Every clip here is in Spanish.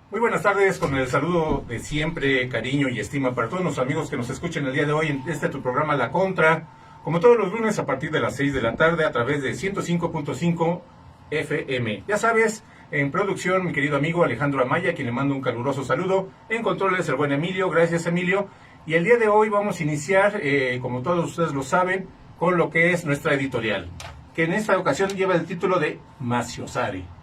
Muy buenas tardes, con el saludo de siempre, cariño y estima para todos los amigos que nos escuchen el día de hoy en tu programa La Contra, como todos los lunes a partir de las 6 de la tarde a través de 105.5 FM. Ya sabes, en producción mi querido amigo Alejandro Amaya, a quien le mando un caluroso saludo, en controles el buen Emilio, gracias Emilio, y el día de hoy vamos a iniciar, como todos ustedes lo saben, con lo que es nuestra editorial, que en esta ocasión lleva el título de Maciosare.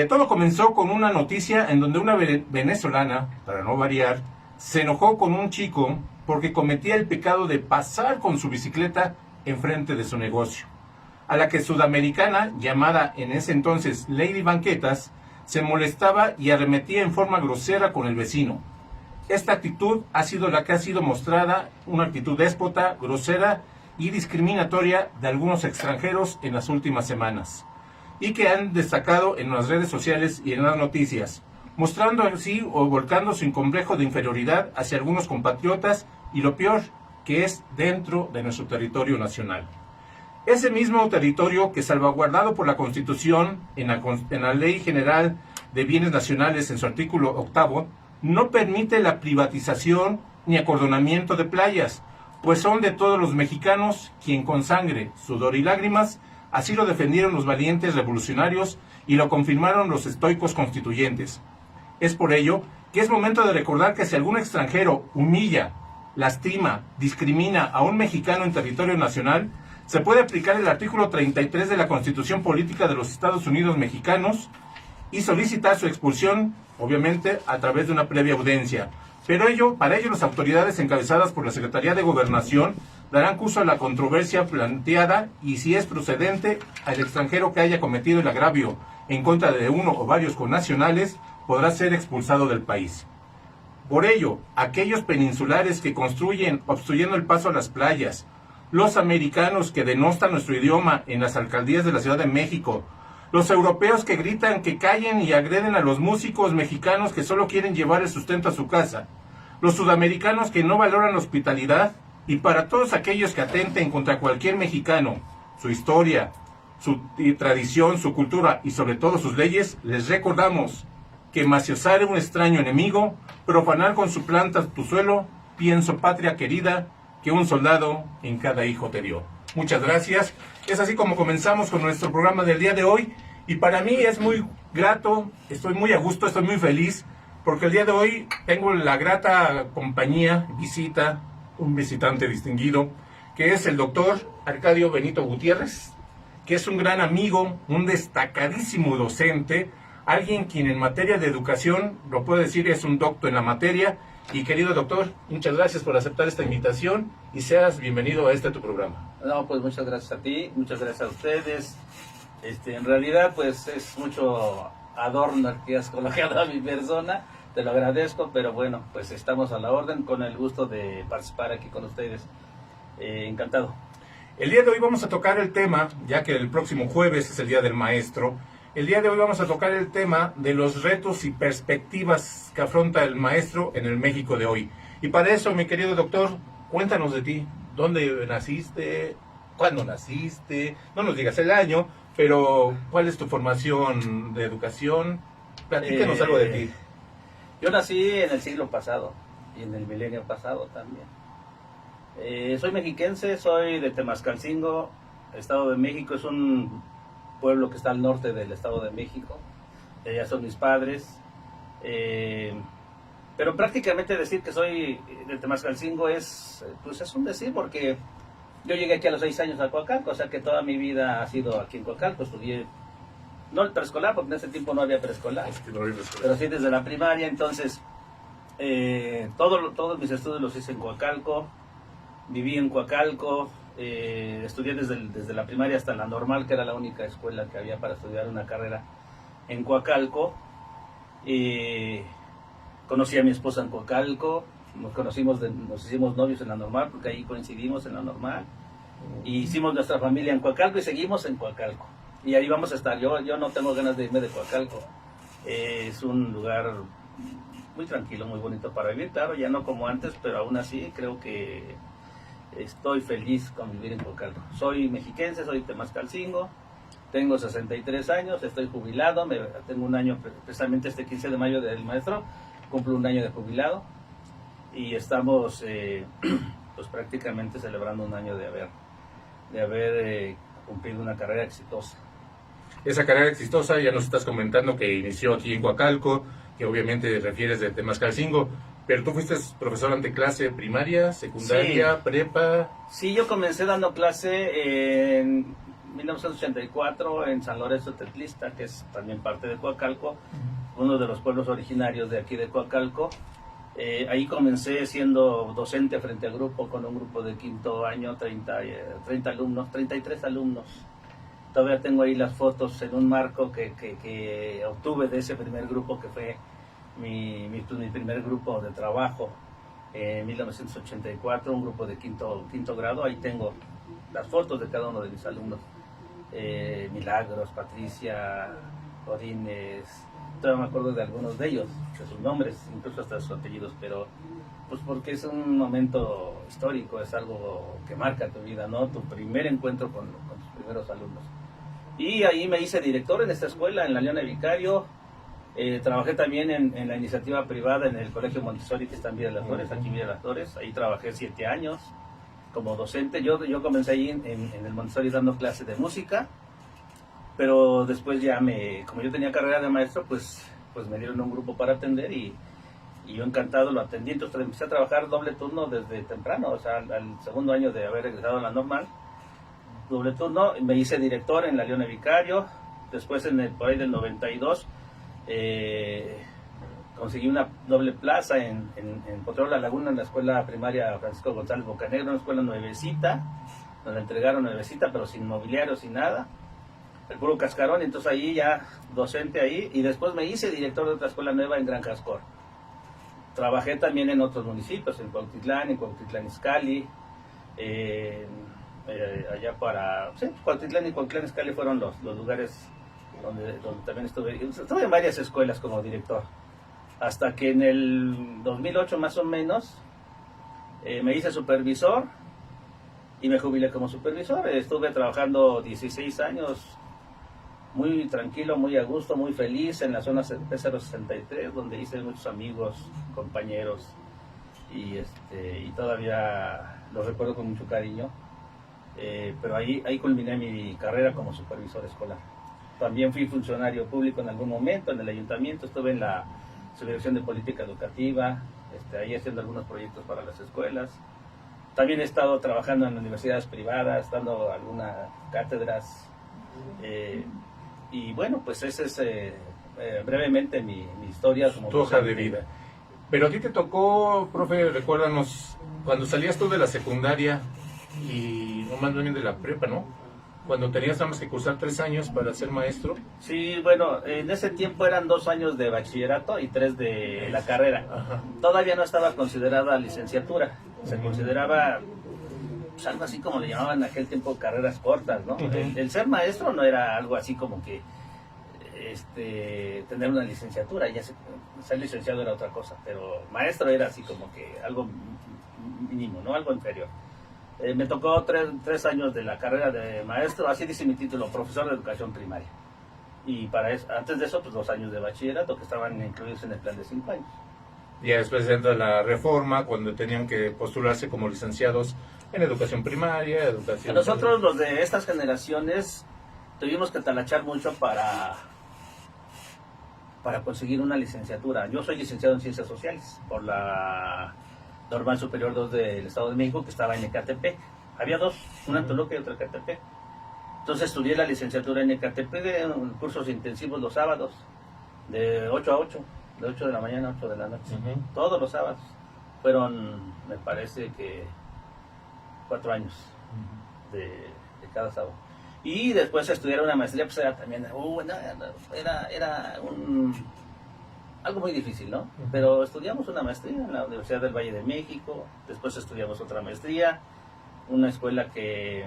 Todo comenzó con una noticia en donde una venezolana, para no variar, se enojó con un chico porque cometía el pecado de pasar con su bicicleta enfrente de su negocio, a la que sudamericana, llamada en ese entonces Lady Banquetas, se molestaba y arremetía en forma grosera con el vecino. Esta actitud ha sido la que ha sido mostrada, una actitud déspota, grosera y discriminatoria de algunos extranjeros en las últimas semanas, y que han destacado en las redes sociales y en las noticias, mostrando así o volcando su complejo de inferioridad hacia algunos compatriotas y lo peor, que es dentro de nuestro territorio nacional. Ese mismo territorio que, salvaguardado por la Constitución en la Ley General de Bienes Nacionales en su artículo 8, no permite la privatización ni acordonamiento de playas, pues son de todos los mexicanos, quien con sangre, sudor y lágrimas así lo defendieron los valientes revolucionarios y lo confirmaron los estoicos constituyentes. Es por ello que es momento de recordar que si algún extranjero humilla, lastima, discrimina a un mexicano en territorio nacional, se puede aplicar el artículo 33 de la Constitución Política de los Estados Unidos Mexicanos y solicitar su expulsión, obviamente, a través de una previa audiencia. Pero para ello las autoridades encabezadas por la Secretaría de Gobernación darán curso a la controversia planteada y, si es procedente, al extranjero que haya cometido el agravio en contra de uno o varios connacionales podrá ser expulsado del país. Por ello, aquellos peninsulares que construyen obstruyendo el paso a las playas, los americanos que denostan nuestro idioma en las alcaldías de la Ciudad de México, los europeos que gritan que callen y agreden a los músicos mexicanos que solo quieren llevar el sustento a su casa, los sudamericanos que no valoran la hospitalidad, y para todos aquellos que atenten contra cualquier mexicano, su historia, su tradición, su cultura y sobre todo sus leyes, les recordamos que maciosar un extraño enemigo, profanar con su planta tu suelo, pienso patria querida, que un soldado en cada hijo te dio. Muchas gracias. Es así como comenzamos con nuestro programa del día de hoy, y para mí es muy grato, estoy muy a gusto, estoy muy feliz, porque el día de hoy tengo la grata compañía, un visitante distinguido, que es el doctor Arcadio Benito Gutiérrez, que es un gran amigo, un destacadísimo docente, alguien quien en materia de educación, lo puedo decir, es un doctor en la materia. Y querido doctor, muchas gracias por aceptar esta invitación y seas bienvenido a tu programa. No, pues muchas gracias a ti, muchas gracias a ustedes. En realidad, pues es mucho adorno que has colocado a mi persona, te lo agradezco, pero bueno, pues estamos a la orden, con el gusto de participar aquí con ustedes. Encantado. El día de hoy vamos a tocar el tema, ya que el próximo jueves es el Día del Maestro. El día de hoy vamos a tocar el tema de los retos y perspectivas que afronta el maestro en el México de hoy. Y para eso, mi querido doctor, cuéntanos de ti. ¿Dónde naciste? ¿Cuándo naciste? No nos digas el año, pero ¿cuál es tu formación de educación? Platícanos algo de ti. Yo nací en el siglo pasado y en el milenio pasado también. Soy mexiquense, soy de Temascalcingo, Estado de México. Es un pueblo que está al norte del Estado de México. Ya son mis padres. Pero prácticamente decir que soy de Temascalcingo es un decir, porque yo llegué aquí a los 6 años a Coacalco, o sea que toda mi vida ha sido aquí en Coacalco. Estudié, no el preescolar, porque en ese tiempo no había preescolar, pero sí desde la primaria. Entonces, todos mis estudios los hice en Coacalco, viví en Coacalco, estudié desde la primaria hasta la normal, que era la única escuela que había para estudiar una carrera en Coacalco. Conocí a mi esposa en Coacalco, nos hicimos novios en la normal, porque ahí coincidimos en la normal, y hicimos nuestra familia en Coacalco y seguimos en Coacalco, y ahí vamos a estar. Yo no tengo ganas de irme de Coacalco. Es un lugar muy tranquilo, muy bonito para vivir, claro, ya no como antes, pero aún así creo que estoy feliz con vivir en Coacalco. Soy mexiquense, soy temascalcingo, Tengo 63 años, estoy jubilado, tengo un año, precisamente este 15 de mayo del maestro, cumplo un año de jubilado y estamos pues prácticamente celebrando un año de haber cumplido una carrera exitosa. Esa carrera exitosa ya nos estás comentando que inició aquí en Coacalco, que obviamente refieres de Temascalcingo, pero tú fuiste profesor ante clase primaria, secundaria, Sí. prepa. Sí, yo comencé dando clase en 1984 en San Lorenzo Tetlista, que es también parte de Coacalco, uno de los pueblos originarios de aquí de Coacalco. Ahí comencé siendo docente frente al grupo, con un grupo de quinto año, 30 alumnos, 33 alumnos. Todavía tengo ahí las fotos en un marco que obtuve de ese primer grupo, que fue mi primer grupo de trabajo en 1984, un grupo de quinto grado. Ahí tengo las fotos de cada uno de mis alumnos. Milagros, Patricia, Odines, todavía me acuerdo de algunos de ellos, de sus nombres, incluso hasta sus apellidos, pero pues porque es un momento histórico, es algo que marca tu vida, ¿no? Tu primer encuentro con tus primeros alumnos. Y ahí me hice director en esta escuela, en la Leona Vicario. Trabajé también en la iniciativa privada en el Colegio Montessori, que está en Villa de las Flores, aquí en Villa de las Flores. Ahí trabajé 7 años como docente. Yo comencé ahí en el Montessori dando clases de música, pero después ya como yo tenía carrera de maestro, pues me dieron un grupo para atender y yo encantado lo atendí. Entonces empecé a trabajar doble turno desde temprano, o sea, al segundo año de haber egresado a la normal, doble turno. Me hice director en la Leona Vicario. Después por ahí del 92 conseguí una doble plaza en Potrero La Laguna, en la escuela primaria Francisco González Bocanegra, una escuela nuevecita. Nos la entregaron nuevecita, pero sin mobiliario, sin nada, el puro cascarón. Entonces ahí ya docente ahí, y después me hice director de otra escuela nueva en Gran Cascor. Trabajé también en otros municipios, en Cuautitlán Izcalli, allá para... Sí, Cuautitlán y Cuautitlán Izcalli fueron los lugares donde también estuve en varias escuelas como director, hasta que en el 2008 más o menos me hice supervisor y me jubilé como supervisor. Estuve trabajando 16 años, muy tranquilo, muy a gusto, muy feliz en la zona P063, donde hice muchos amigos, compañeros, y todavía los recuerdo con mucho cariño. Pero ahí culminé mi carrera como supervisor escolar. También fui funcionario público en algún momento en el ayuntamiento, estuve en la subdirección de política educativa, ahí haciendo algunos proyectos para las escuelas. También he estado trabajando en universidades privadas, dando algunas cátedras. Y bueno, pues esa es brevemente mi historia. Como Tu hoja de vida. Pero a ti te tocó, profe, recuérdanos, cuando salías tú de la secundaria y no más bien de la prepa, ¿no? Cuando tenías nada más que cursar 3 años para ser maestro. Sí, bueno, en ese tiempo eran 2 años de bachillerato y 3 de la carrera. Ajá. Todavía no estaba considerada licenciatura, se consideraba pues, algo así como le llamaban en aquel tiempo carreras cortas, ¿no? El ser maestro no era algo así como que tener una licenciatura, ser licenciado era otra cosa, pero maestro era así como que algo mínimo, ¿no? Algo inferior. Me tocó 3 años de la carrera de maestro, así dice mi título, profesor de educación primaria. Y para eso, antes de eso, pues 2 años de bachillerato que estaban incluidos en el plan de 5 años. Y después entra la reforma, cuando tenían que postularse como licenciados en educación primaria, educación... Nosotros, los de estas generaciones, tuvimos que talachar mucho para conseguir una licenciatura. Yo soy licenciado en Ciencias Sociales por la Normal Superior 2 del Estado de México, que estaba en Ecatepec. Había 2, una en Toluca y otra en Ecatepec. Entonces estudié la licenciatura en Ecatepec, en cursos intensivos los sábados, de 8 a 8, de 8 de la mañana a 8 de la noche, todos los sábados. Fueron, me parece que 4 años de cada sábado. Y después estudiar una maestría, pues era también, era algo muy difícil, ¿no? Pero estudiamos una maestría en la Universidad del Valle de México, después estudiamos otra maestría, una escuela que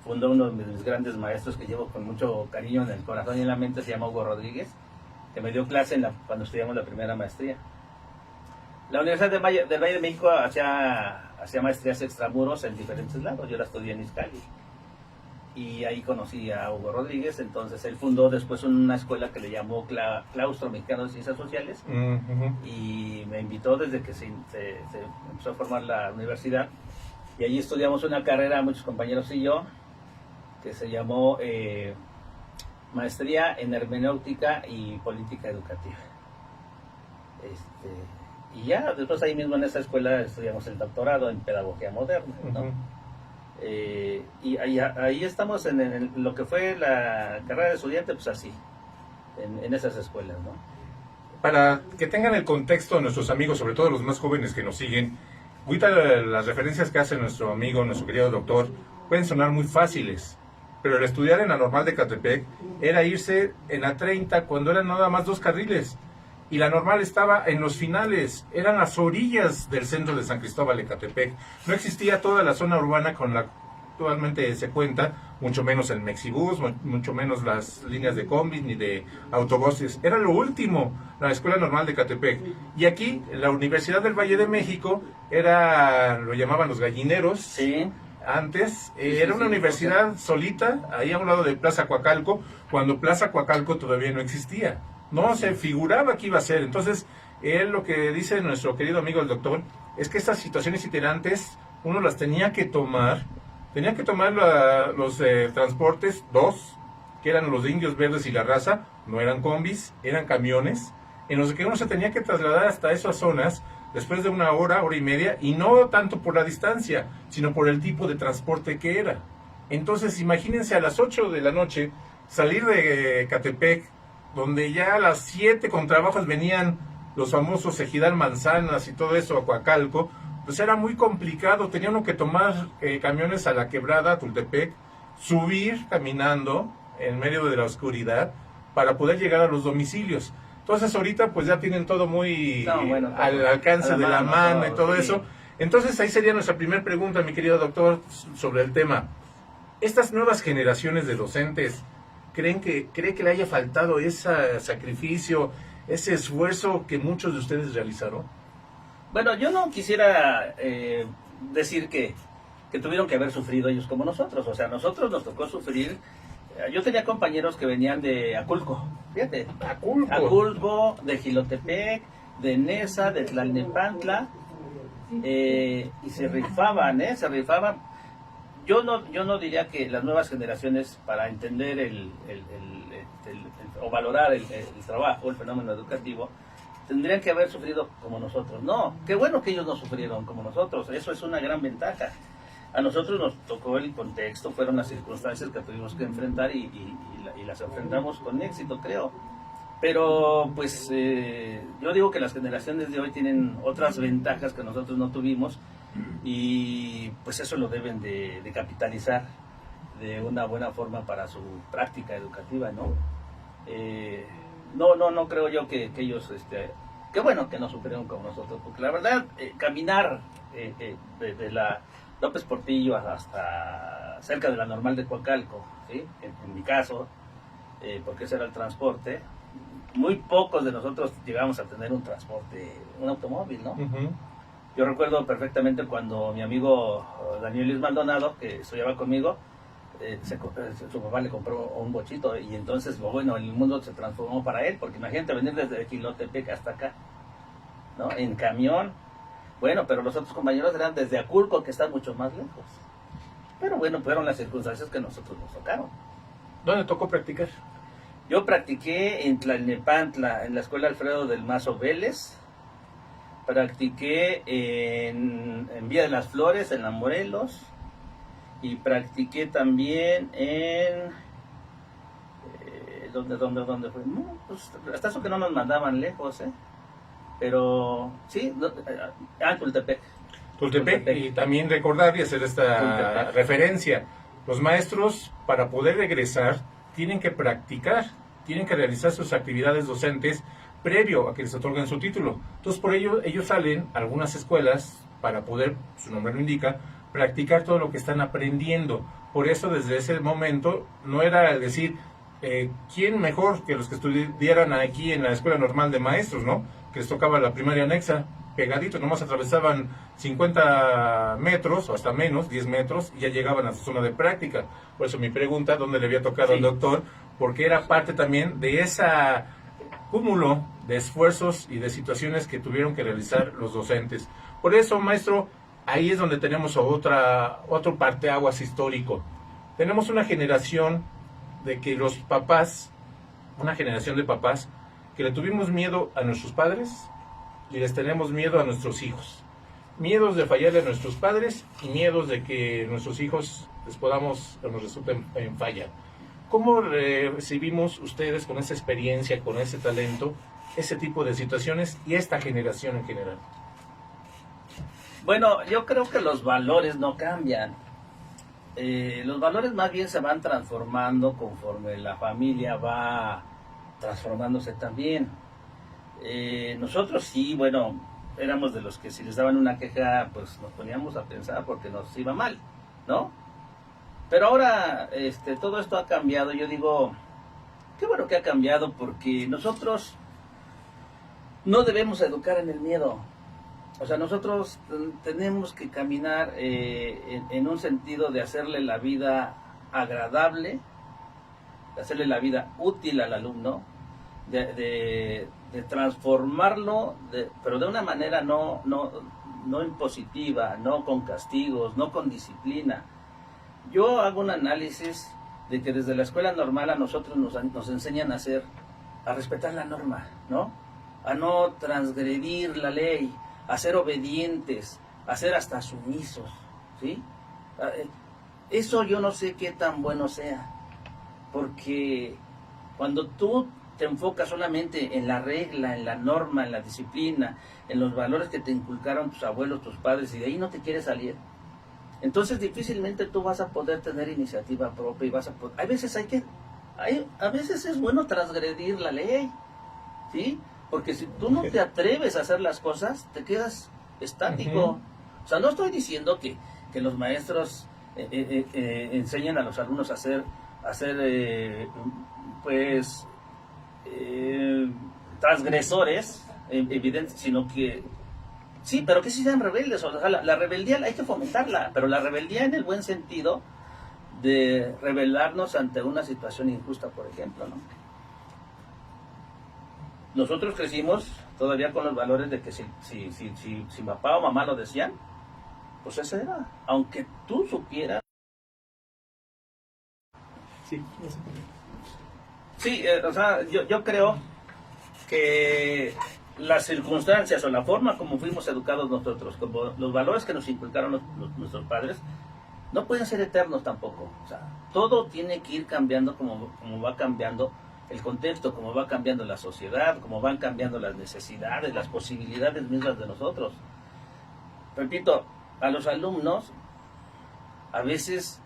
fundó uno de mis grandes maestros que llevo con mucho cariño en el corazón y en la mente, se llama Hugo Rodríguez, que me dio clase cuando estudiamos la primera maestría. La Universidad del Valle de México hacía maestrías extramuros en diferentes lados, yo la estudié en Izcalli. y ahí conocí a Hugo Rodríguez. Entonces él fundó después una escuela que le llamó Claustro Mexicano de Ciencias Sociales, y me invitó desde que se empezó a formar la universidad, y allí estudiamos una carrera, muchos compañeros y yo, que se llamó Maestría en Hermenéutica y Política Educativa. Y ya después ahí mismo en esa escuela estudiamos el doctorado en Pedagogía Moderna, ¿no? Y ahí estamos en lo que fue la carrera de estudiante, pues así, en esas escuelas, ¿no? Para que tengan el contexto nuestros amigos, sobre todo los más jóvenes que nos siguen, ahorita las referencias que hace nuestro amigo, nuestro querido doctor, pueden sonar muy fáciles, pero el estudiar en la Normal de Ecatepec era irse en la 30 cuando eran nada más 2 carriles, y la Normal estaba en los finales, eran las orillas del centro de San Cristóbal de Ecatepec. No existía toda la zona urbana con la que actualmente se cuenta, mucho menos el Mexibus, mucho menos las líneas de combis ni de autobuses. Era lo último, la Escuela Normal de Ecatepec. Y aquí, la Universidad del Valle de México, lo llamaban los gallineros. Sí. Antes, era una universidad solita, ahí a un lado de Plaza Coacalco, cuando Plaza Coacalco todavía no existía. No se figuraba que iba a ser. Entonces, él lo que dice nuestro querido amigo el doctor, es que estas situaciones itinerantes, uno las tenía que tomar los transportes, 2, que eran los de Indios Verdes y La Raza, no eran combis, eran camiones, en los que uno se tenía que trasladar hasta esas zonas, después de 1 hora, hora y media, y no tanto por la distancia, sino por el tipo de transporte que era. Entonces, imagínense a las 8 de la noche, salir de Ecatepec, donde ya a las 7 con trabajos venían los famosos Ejidal Manzanas y todo eso a Coacalco, pues era muy complicado, tenía uno que tomar camiones a la quebrada, a Tultepec, subir caminando en medio de la oscuridad para poder llegar a los domicilios. Entonces ahorita pues ya tienen todo muy al alcance de la mano y todo eso. Entonces ahí sería nuestra primera pregunta, mi querido doctor, sobre el tema. Estas nuevas generaciones de docentes, ¿cree que le haya faltado ese sacrificio, ese esfuerzo que muchos de ustedes realizaron? Bueno, yo no quisiera decir que tuvieron que haber sufrido ellos como nosotros. O sea, a nosotros nos tocó sufrir. Yo tenía compañeros que venían de Aculco, fíjate. Aculco, de Jilotepec, de Nesa, de Tlalnepantla, y se rifaban. Yo no diría que las nuevas generaciones, para entender o valorar el trabajo, el fenómeno educativo, tendrían que haber sufrido como nosotros. No, qué bueno que ellos no sufrieron como nosotros, eso es una gran ventaja. A nosotros nos tocó el contexto, fueron las circunstancias que tuvimos que enfrentar y las enfrentamos con éxito, creo. Pero pues yo digo que las generaciones de hoy tienen otras ventajas que nosotros no tuvimos, y pues eso lo deben de capitalizar de una buena forma para su práctica educativa, ¿no? No creo yo que ellos, qué bueno que no sufrieron como nosotros, porque la verdad, caminar desde la López Portillo hasta cerca de la Normal de Coacalco, ¿sí? En mi caso, porque ese era el transporte, muy pocos de nosotros llegamos a tener un transporte, un automóvil, ¿no? Yo recuerdo perfectamente cuando mi amigo Daniel Luis Maldonado, que estudiaba conmigo, su papá le compró un bochito, y entonces, bueno, el mundo se transformó para él, porque imagínate venir desde Jilotepec hasta acá, ¿no? En camión. Bueno, pero los otros compañeros eran desde Aculco, que están mucho más lejos. Pero bueno, fueron las circunstancias que nosotros nos tocaron. ¿Dónde tocó practicar? Yo practiqué en Tlalnepantla, en la Escuela Alfredo del Mazo Vélez. Practiqué en Villa de las Flores, en la Morelos. Y practiqué también en... ¿Dónde fue? No, pues, hasta eso que no nos mandaban lejos, Pero sí, Tultepec. Tultepec. Y también recordar y hacer esta Tultepec. Referencia. Los maestros, para poder regresar, tienen que practicar, tienen que realizar sus actividades docentes previo a que les otorguen su título. Entonces, por ello, ellos salen a algunas escuelas para poder, su nombre lo indica, practicar todo lo que están aprendiendo. Por eso, desde ese momento, no era decir, ¿quién mejor que los que estudiaran aquí en la Escuela Normal de Maestros, ¿no? Que les tocaba la primaria anexa, pegaditos, nomás atravesaban 50 metros o hasta menos, 10 metros, y ya llegaban a su zona de práctica. Por eso mi pregunta, ¿dónde le había tocado al doctor? Porque era parte también de esa cúmulo de esfuerzos y de situaciones que tuvieron que realizar los docentes. Por eso, maestro, ahí es donde tenemos otro parteaguas histórico. Tenemos una generación de que los papás, una generación de papás, que le tuvimos miedo a nuestros padres y les tenemos miedo a nuestros hijos. Miedos de fallarle a nuestros padres y miedos de que nuestros hijos nos resulten en falla. ¿Cómo recibimos ustedes con esa experiencia, con ese talento, ese tipo de situaciones y esta generación en general? Bueno, yo creo que los valores no cambian. Los valores más bien se van transformando conforme la familia va transformándose también. Nosotros sí, bueno, éramos de los que si les daban una queja, pues nos poníamos a pensar porque nos iba mal, ¿no? Pero ahora todo esto ha cambiado. Yo digo, qué bueno que ha cambiado, porque nosotros no debemos educar en el miedo. O sea, nosotros tenemos que caminar en un sentido de hacerle la vida agradable, de hacerle la vida útil al alumno, de transformarlo, pero de una manera no impositiva, no con castigos, no con disciplina. Yo hago un análisis de que desde la escuela normal a nosotros nos enseñan a respetar la norma, ¿no? A no transgredir la ley, a ser obedientes, a ser hasta sumisos, ¿sí? Eso yo no sé qué tan bueno sea, porque cuando tú te enfocas solamente en la regla, en la norma, en la disciplina, en los valores que te inculcaron tus abuelos, tus padres, y de ahí no te quieres salir, entonces difícilmente tú vas a poder tener iniciativa propia y vas a poder... A veces es bueno transgredir la ley, ¿sí? Porque si tú no te atreves a hacer las cosas, te quedas estático. O sea, no estoy diciendo que los maestros enseñen a los alumnos a ser transgresores evidentes, sino que sí, pero que sí sean rebeldes. O sea, la rebeldía hay que fomentarla, pero la rebeldía en el buen sentido de rebelarnos ante una situación injusta, por ejemplo, ¿no? Nosotros crecimos todavía con los valores de que si papá o mamá lo decían, pues eso era, aunque tú supieras. Sí, o sea, yo creo que las circunstancias o la forma como fuimos educados nosotros, como los valores que nos inculcaron nuestros padres, no pueden ser eternos tampoco. O sea, todo tiene que ir cambiando como va cambiando el contexto, como va cambiando la sociedad, como van cambiando las necesidades, las posibilidades mismas de nosotros. Repito, a los alumnos a veces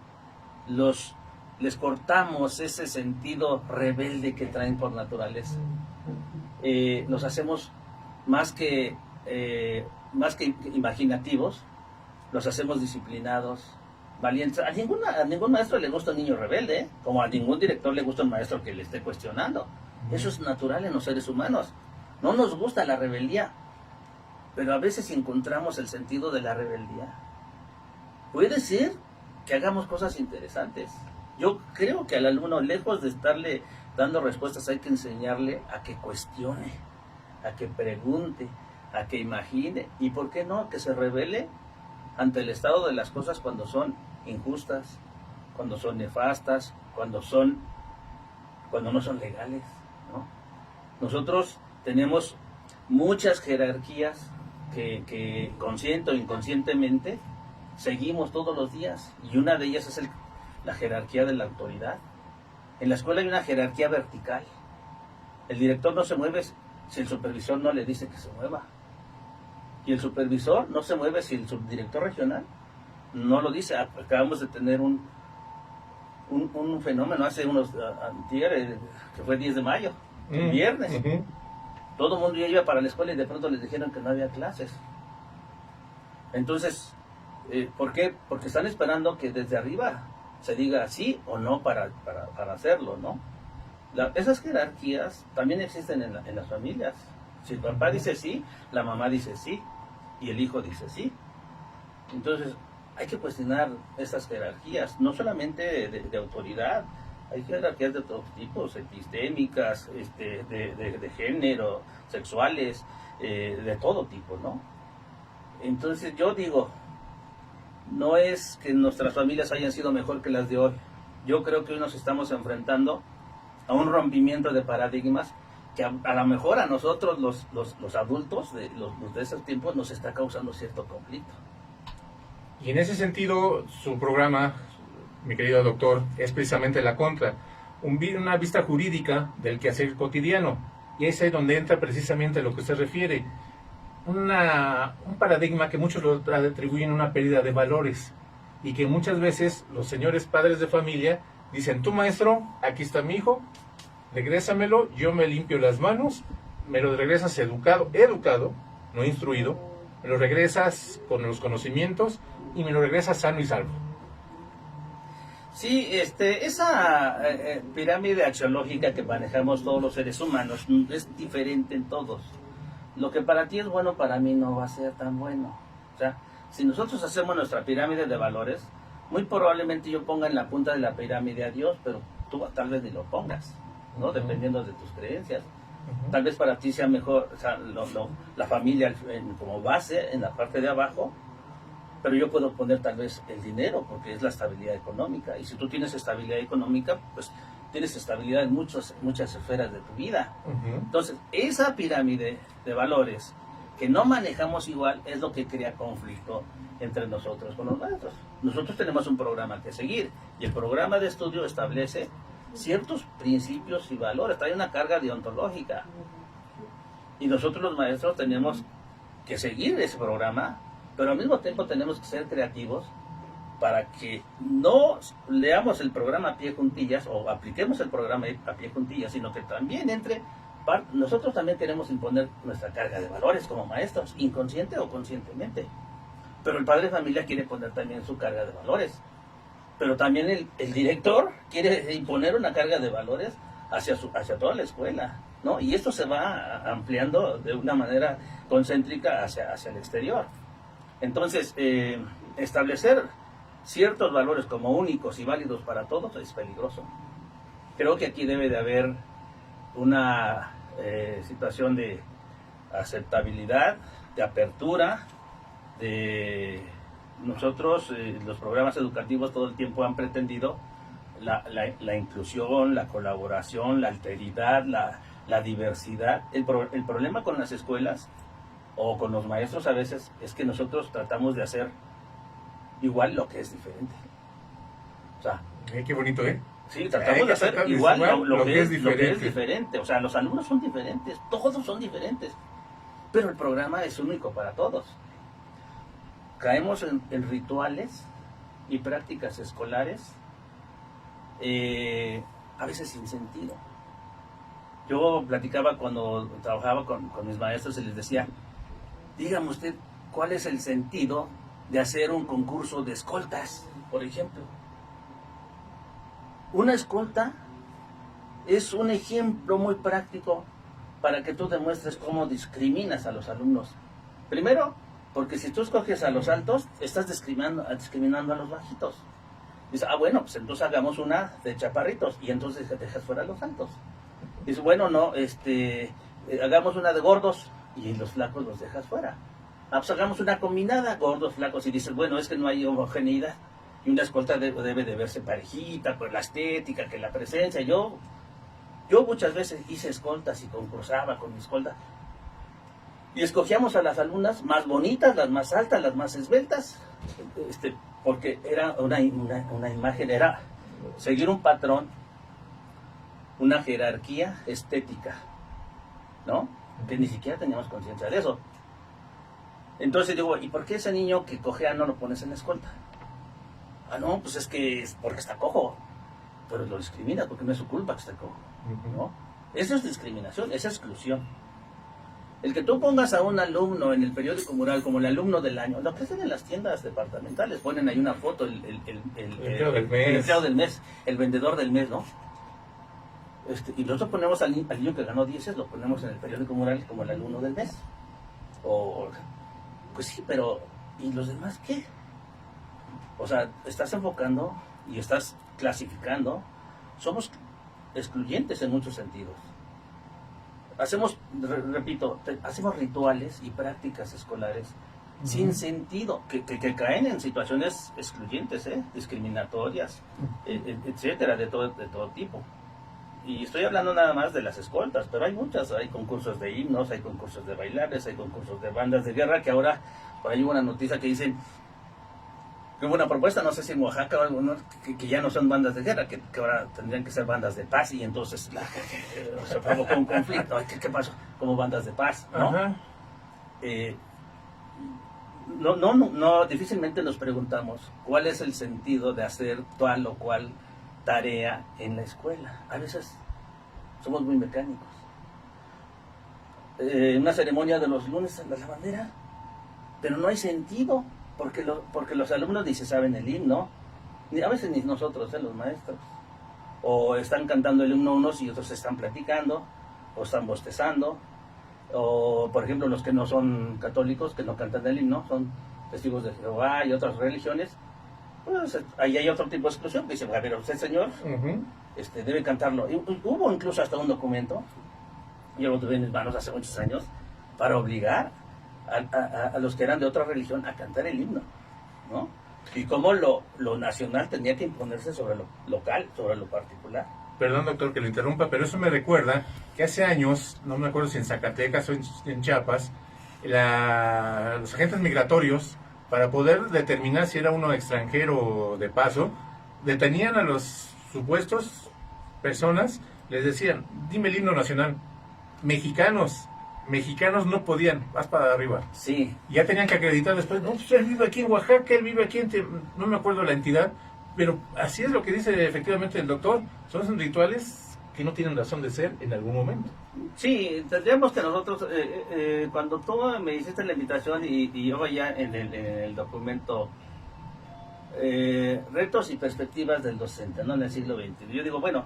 les cortamos ese sentido rebelde que traen por naturaleza. Los hacemos más que imaginativos, los hacemos disciplinados, valientes. A ningún maestro le gusta un niño rebelde, ¿eh? Como a ningún director le gusta un maestro que le esté cuestionando. Eso es natural en los seres humanos. No nos gusta la rebeldía, pero a veces encontramos el sentido de la rebeldía. Puede ser que hagamos cosas interesantes. Yo creo que al alumno, lejos de estarle dando respuestas, hay que enseñarle a que cuestione, a que pregunte, a que imagine, y por qué no, que se rebele ante el estado de las cosas cuando son injustas, cuando son nefastas, cuando no son legales, ¿no? Nosotros tenemos muchas jerarquías que consciente o inconscientemente seguimos todos los días, y una de ellas es la jerarquía de la autoridad. En la escuela hay una jerarquía vertical. El director no se mueve si el supervisor no le dice que se mueva. Y el supervisor no se mueve si el subdirector regional no lo dice. Acabamos de tener un fenómeno hace antier, que fue 10 de mayo, el viernes. Todo el mundo ya iba para la escuela y de pronto les dijeron que no había clases. Entonces, ¿por qué? Porque están esperando que desde arriba se diga sí o no para hacerlo, ¿no? Esas jerarquías también existen en las familias. Si el papá dice sí, la mamá dice sí. y el hijo dice sí. Entonces, hay que cuestionar estas jerarquías, no solamente de autoridad, hay jerarquías de todos tipos, epistémicas, de género, sexuales, de todo tipo, ¿no? Entonces yo digo, no es que nuestras familias hayan sido mejor que las de hoy. Yo creo que hoy nos estamos enfrentando a un rompimiento de paradigmas que a lo mejor a nosotros los adultos de esos tiempos nos está causando cierto conflicto. Y en ese sentido, su programa, mi querido doctor, es precisamente la contra, una vista jurídica del quehacer cotidiano. Y es ahí donde entra precisamente lo que usted refiere. Un paradigma que muchos lo atribuyen a una pérdida de valores y que muchas veces los señores padres de familia dicen, tú maestro, aquí está mi hijo, regrésamelo, yo me limpio las manos, me lo regresas educado, no instruido, me lo regresas con los conocimientos y me lo regresas sano y salvo. Sí, esa pirámide axiológica que manejamos todos los seres humanos es diferente en todos. Lo que para ti es bueno, para mí no va a ser tan bueno. O sea, si nosotros hacemos nuestra pirámide de valores, muy probablemente yo ponga en la punta de la pirámide a Dios, pero tú tal vez ni lo pongas, ¿no? Dependiendo de tus creencias. Tal vez para ti sea mejor, o sea, la familia como base en la parte de abajo, pero yo puedo poner tal vez el dinero, porque es la estabilidad económica. Y si tú tienes estabilidad económica, pues tienes estabilidad en muchas esferas de tu vida. Entonces, esa pirámide de valores que no manejamos igual es lo que crea conflicto entre nosotros con los maestros. Nosotros tenemos un programa que seguir y el programa de estudio establece ciertos principios y valores, trae una carga deontológica. Y nosotros los maestros tenemos que seguir ese programa, pero al mismo tiempo tenemos que ser creativos para que no leamos el programa a pie juntillas o apliquemos el programa a pie juntillas, sino que también nosotros también queremos imponer nuestra carga de valores como maestros, inconsciente o conscientemente. Pero el padre de familia quiere poner también su carga de valores. Pero también el director quiere imponer una carga de valores hacia toda la escuela, ¿no? Y esto se va ampliando de una manera concéntrica hacia el exterior. Entonces, establecer ciertos valores como únicos y válidos para todos es peligroso. Creo que aquí debe de haber una situación de aceptabilidad, de apertura, nosotros, los programas educativos todo el tiempo han pretendido la inclusión, la colaboración, la alteridad, la diversidad. El problema con las escuelas o con los maestros a veces es que nosotros tratamos de hacer igual lo que es diferente. O sea, qué bonito, ¿eh? Sí, tratamos de hacer igual lo que es diferente. O sea, los alumnos son diferentes, todos son diferentes, pero el programa es único para todos. Caemos en rituales y prácticas escolares a veces sin sentido. Yo platicaba cuando trabajaba con mis maestros y les decía, dígame usted, ¿cuál es el sentido de hacer un concurso de escoltas, por ejemplo? Una escolta es un ejemplo muy práctico para que tú demuestres cómo discriminas a los alumnos. Primero, porque si tú escoges a los altos, estás discriminando a los bajitos. Dice, bueno, pues entonces hagamos una de chaparritos y entonces dejas fuera a los altos. Dice, bueno, no, hagamos una de gordos y los flacos los dejas fuera. Pues hagamos una combinada, gordos, flacos, y dices, bueno, es que no hay homogeneidad. Y una escolta debe de verse parejita, por la estética, que la presencia. Yo muchas veces hice escoltas y concursaba con mi escolta. Y escogíamos a las alumnas más bonitas, las más altas, las más esbeltas, porque era una imagen, era seguir un patrón, una jerarquía estética, ¿no? Que ni siquiera teníamos conciencia de eso. Entonces digo, ¿y por qué ese niño que cojea no lo pones en la escolta? No, pues es porque está cojo. Pero lo discrimina porque no es su culpa que esté cojo, ¿no? Eso es discriminación, es exclusión. El que tú pongas a un alumno en el periódico mural como el alumno del año, lo que hacen en las tiendas departamentales, ponen ahí una foto, el empleado del mes, el vendedor del mes, ¿no? Y nosotros ponemos al niño que ganó 10, lo ponemos en el periódico mural como el alumno del mes. Pues sí, pero ¿y los demás qué? O sea, estás enfocando y estás clasificando. Somos excluyentes en muchos sentidos. Hacemos, repito, hacemos rituales y prácticas escolares sin sentido, que caen en situaciones excluyentes, discriminatorias, etcétera, de todo tipo. Y estoy hablando nada más de las escoltas, pero hay muchas, hay concursos de himnos, hay concursos de bailables, hay concursos de bandas de guerra, que ahora, por ahí hubo una noticia que dicen que hubo una propuesta, no sé si en Oaxaca o algunos, que ya no son bandas de guerra, que ahora tendrían que ser bandas de paz, y entonces se provocó un conflicto. ¿Qué pasó? Como bandas de paz, ¿no? Difícilmente nos preguntamos cuál es el sentido de hacer tal o cual tarea en la escuela. A veces somos muy mecánicos. Una ceremonia de los lunes en la lavandera, pero no hay sentido, porque los alumnos ni se saben el himno, ni a veces ni nosotros, los maestros, o están cantando el himno unos y otros están platicando, o están bostezando, o por ejemplo los que no son católicos, que no cantan el himno, son testigos de Jehová y otras religiones. Pues ahí hay otro tipo de exclusión, que dice, a ver, usted señor, debe cantarlo. Hubo incluso hasta un documento, yo lo tuve en mis manos hace muchos años, para obligar a los que eran de otra religión a cantar el himno, ¿no? Y cómo lo nacional tenía que imponerse sobre lo local, sobre lo particular. Perdón, doctor, que lo interrumpa, pero eso me recuerda que hace años, no me acuerdo si en Zacatecas o en Chiapas, los agentes migratorios, para poder determinar si era uno extranjero de paso, detenían a los supuestos personas, les decían, dime el himno nacional. Mexicanos no podían, vas para arriba. Sí. Ya tenían que acreditar después, no, pues él vive aquí en Oaxaca, él vive aquí no me acuerdo la entidad, pero así es lo que dice efectivamente el doctor, son rituales que no tienen razón de ser en algún momento. Sí, tendríamos que nosotros, cuando tú me hiciste la invitación y yo ya en el documento retos y perspectivas del docente, ¿no? En el siglo XX, yo digo, bueno,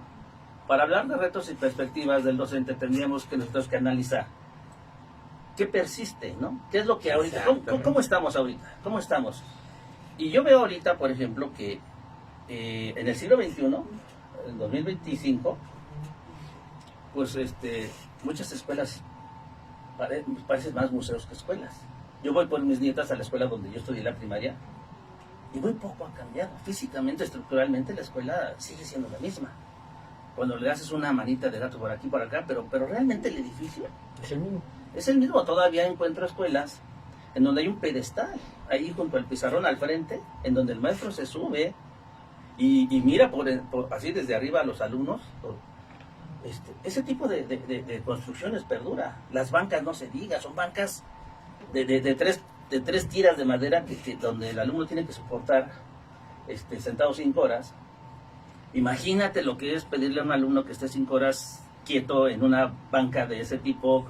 para hablar de retos y perspectivas del docente tendríamos que nosotros que analizar qué persiste, ¿no? ¿Qué es lo que ahorita, cómo estamos ahorita? ¿Cómo estamos? Y yo veo ahorita, por ejemplo, que en el siglo XXI, en 2025, pues muchas escuelas parecen más museos que escuelas. Yo voy por mis nietas a la escuela donde yo estudié la primaria y muy poco ha cambiado. Físicamente, estructuralmente, la escuela sigue siendo la misma. Cuando le haces una manita de gato por aquí, por acá, pero realmente el edificio Es el mismo. Es el mismo. Todavía encuentro escuelas en donde hay un pedestal, ahí junto al pizarrón al frente, en donde el maestro se sube y mira así desde arriba a los alumnos. Ese tipo de construcciones perdura. Las bancas no se diga, son bancas de tres tiras de madera donde el alumno tiene que soportar sentado 5 horas. Imagínate lo que es pedirle a un alumno que esté 5 horas quieto en una banca de ese tipo,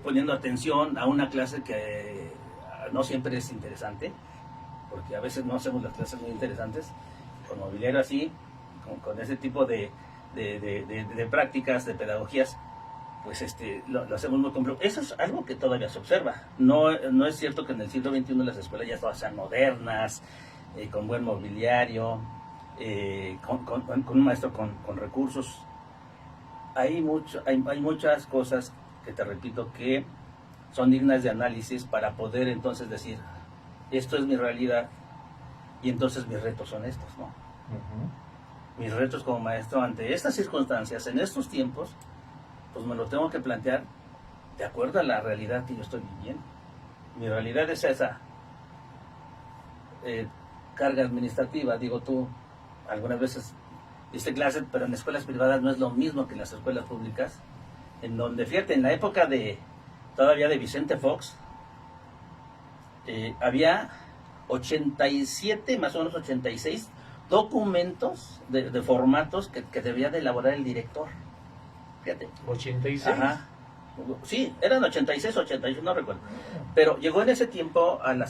poniendo atención a una clase que no siempre es interesante, porque a veces no hacemos las clases muy interesantes, con mobiliario así, con ese tipo de prácticas, de pedagogías, pues lo hacemos muy complejo. Eso es algo que todavía se observa. No es cierto que en el siglo XXI las escuelas ya todas sean modernas, con buen mobiliario, con un maestro con recursos. Hay muchas cosas que te repito que son dignas de análisis para poder entonces decir, esto es mi realidad y entonces mis retos son estos, ¿no? Mis retos como maestro ante estas circunstancias, en estos tiempos, pues me lo tengo que plantear de acuerdo a la realidad que yo estoy viviendo. Mi realidad es esa carga administrativa. Digo, tú algunas veces diste clases, pero en escuelas privadas no es lo mismo que en las escuelas públicas, en donde, fíjate, en la época todavía de Vicente Fox, había 87, más o menos 86 documentos de formatos que debía de elaborar el director. Fíjate. 86. Ajá. Sí, eran 86, 88, no recuerdo. Pero llegó en ese tiempo a la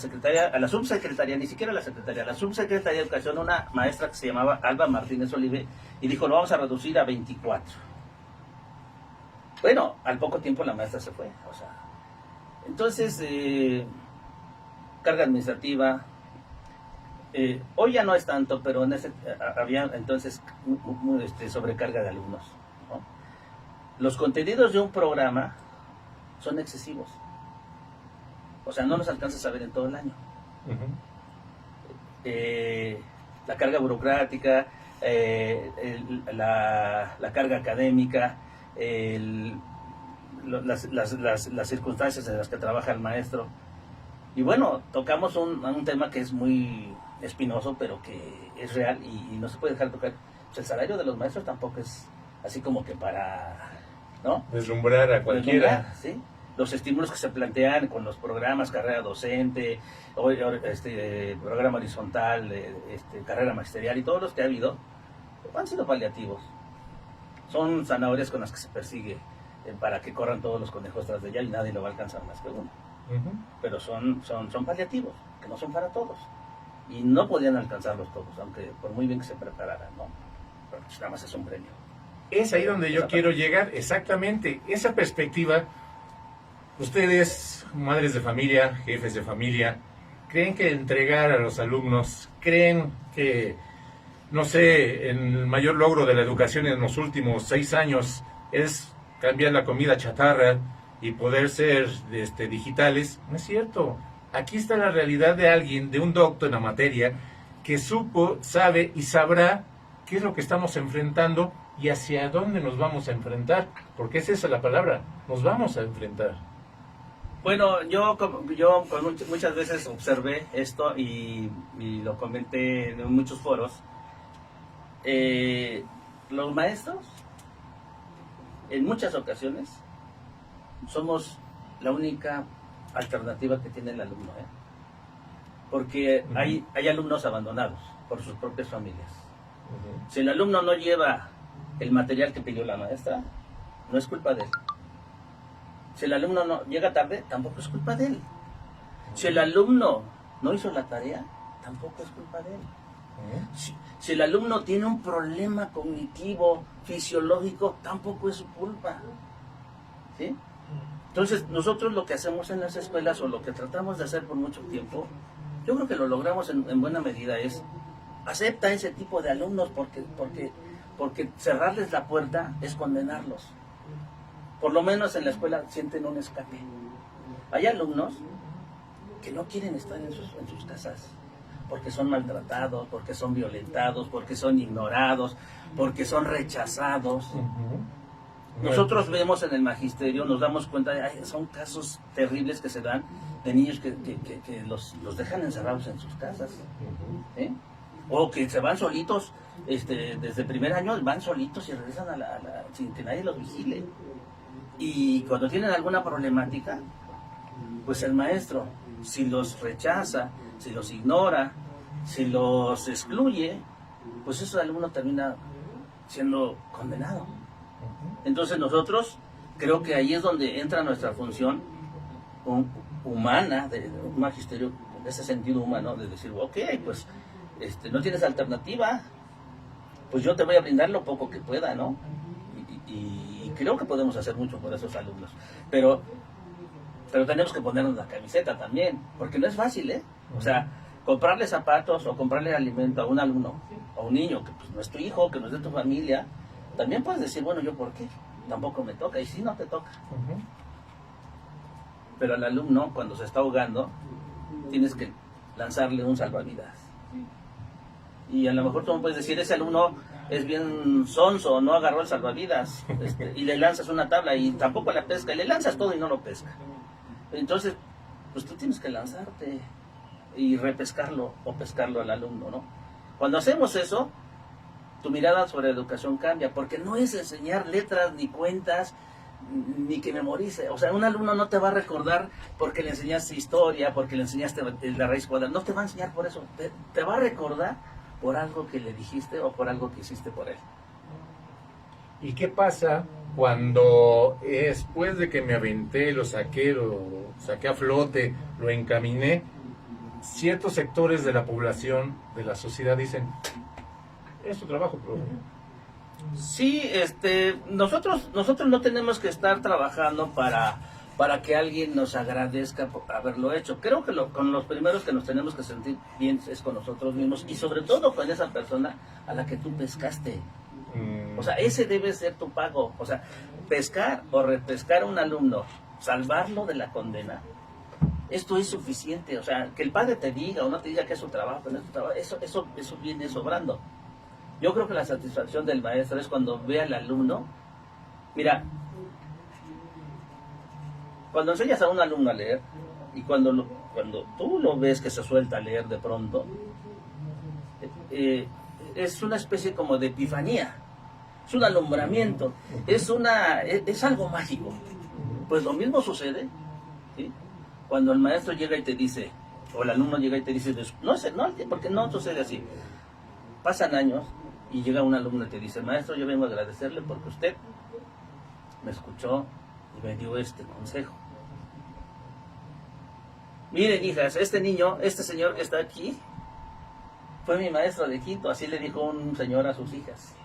subsecretaría, ni siquiera a la secretaría, a la subsecretaría de Educación, una maestra que se llamaba Alba Martínez Olive, y dijo, lo vamos a reducir a 24. Bueno, al poco tiempo la maestra se fue, o sea. Entonces, carga administrativa. Hoy ya no es tanto, pero había entonces sobrecarga de alumnos, ¿no? Los contenidos de un programa son excesivos. O sea, no los alcanzas a ver en todo el año. La carga burocrática, la carga académica, las circunstancias en las que trabaja el maestro. Y bueno, tocamos un tema que es muy espinoso, pero que es real y no se puede dejar de tocar. Pues el salario de los maestros tampoco es así como que para, ¿no?, deslumbrar a cualquiera. ¿Sí? Los estímulos que se plantean con los programas, carrera docente, programa horizontal, carrera magisterial y todos los que ha habido, han sido paliativos. Son zanahorias con las que se persigue para que corran todos los conejos tras de ella y nadie lo va a alcanzar más que uno. Pero son paliativos, que no son para todos. Y no podían alcanzarlos todos, aunque por muy bien que se prepararan, ¿no? Pero pues nada más es un premio. Es ahí donde yo quiero llegar, exactamente, esa perspectiva. Ustedes, madres de familia, jefes de familia, ¿creen que entregar a los alumnos, creen que, no sé, el mayor logro de la educación en los últimos 6 años es cambiar la comida chatarra y poder ser digitales? No es cierto. Aquí está la realidad de alguien, de un doctor en la materia, que supo, sabe y sabrá qué es lo que estamos enfrentando y hacia dónde nos vamos a enfrentar. Porque es esa la palabra, nos vamos a enfrentar. Bueno, yo muchas veces observé esto y lo comenté en muchos foros. Los maestros, en muchas ocasiones, somos la única alternativa que tiene el alumno, porque hay alumnos abandonados por sus propias familias. Si el alumno no lleva el material que pidió la maestra, no es culpa de él. Si el alumno no llega tarde, tampoco es culpa de él. Si el alumno no hizo la tarea, tampoco es culpa de él. Si el alumno tiene un problema cognitivo, fisiológico, tampoco es su culpa. ¿Sí? Entonces, nosotros lo que hacemos en las escuelas, o lo que tratamos de hacer por mucho tiempo, yo creo que lo logramos en buena medida, es acepta ese tipo de alumnos, porque cerrarles la puerta es condenarlos. Por lo menos en la escuela sienten un escape. Hay alumnos que no quieren estar en sus casas, porque son maltratados, porque son violentados, porque son ignorados, porque son rechazados. Nosotros vemos en el magisterio, nos damos cuenta, son casos terribles que se dan de niños que los dejan encerrados en sus casas. O que se van solitos, desde el primer año van solitos y regresan sin que nadie los vigile. Y cuando tienen alguna problemática, pues el maestro, si los rechaza, si los ignora, si los excluye, pues ese alumno termina siendo condenado. Entonces nosotros, creo que ahí es donde entra nuestra función humana, de un magisterio, en ese sentido humano, de decir, ok, pues no tienes alternativa, pues yo te voy a brindar lo poco que pueda, ¿no? Y creo que podemos hacer mucho por esos alumnos, pero tenemos que ponernos la camiseta también, porque no es fácil, O sea, comprarle zapatos o comprarle alimento a un alumno, a un niño que pues, no es tu hijo, que no es de tu familia, también puedes decir, bueno, ¿yo por qué? Tampoco me toca, y sí, no te toca. Pero al alumno, cuando se está ahogando, tienes que lanzarle un salvavidas. Y a lo mejor tú me puedes decir, ese alumno es bien sonso, no agarró el salvavidas, y le lanzas una tabla y tampoco la pesca, y le lanzas todo y no lo pesca. Entonces, pues tú tienes que lanzarte y repescarlo o pescarlo al alumno, ¿no? Cuando hacemos eso, tu mirada sobre la educación cambia, porque no es enseñar letras ni cuentas, ni que memorice. O sea, un alumno no te va a recordar porque le enseñaste historia, porque le enseñaste la raíz cuadrada, no te va a enseñar por eso, te va a recordar por algo que le dijiste o por algo que hiciste por él. ¿Y qué pasa cuando después de que me aventé, lo saqué a flote, lo encaminé, ciertos sectores de la población, de la sociedad dicen, es tu trabajo, profe? Sí, nosotros no tenemos que estar trabajando para para que alguien nos agradezca por haberlo hecho. Creo que con los primeros que nos tenemos que sentir bien es con nosotros mismos y sobre todo con esa persona a la que tú pescaste. O sea, ese debe ser tu pago. O sea, pescar o repescar a un alumno, salvarlo de la condena, esto es suficiente. O sea, que el padre te diga o no te diga que es su trabajo, que no es tu trabajo, eso viene sobrando. Yo creo que la satisfacción del maestro es cuando ve al alumno. Mira, cuando enseñas a un alumno a leer y cuando tú lo ves que se suelta a leer de pronto, es una especie como de epifanía, es un alumbramiento, es algo mágico. Pues lo mismo sucede, ¿sí? Cuando el maestro llega y te dice, o el alumno llega y te dice, no sé, no, porque no sucede así. Pasan años y llega un alumno y te dice, maestro, yo vengo a agradecerle porque usted me escuchó y me dio este consejo. Miren, hijas, este señor que está aquí, fue mi maestro de quinto, así le dijo un señor a sus hijas,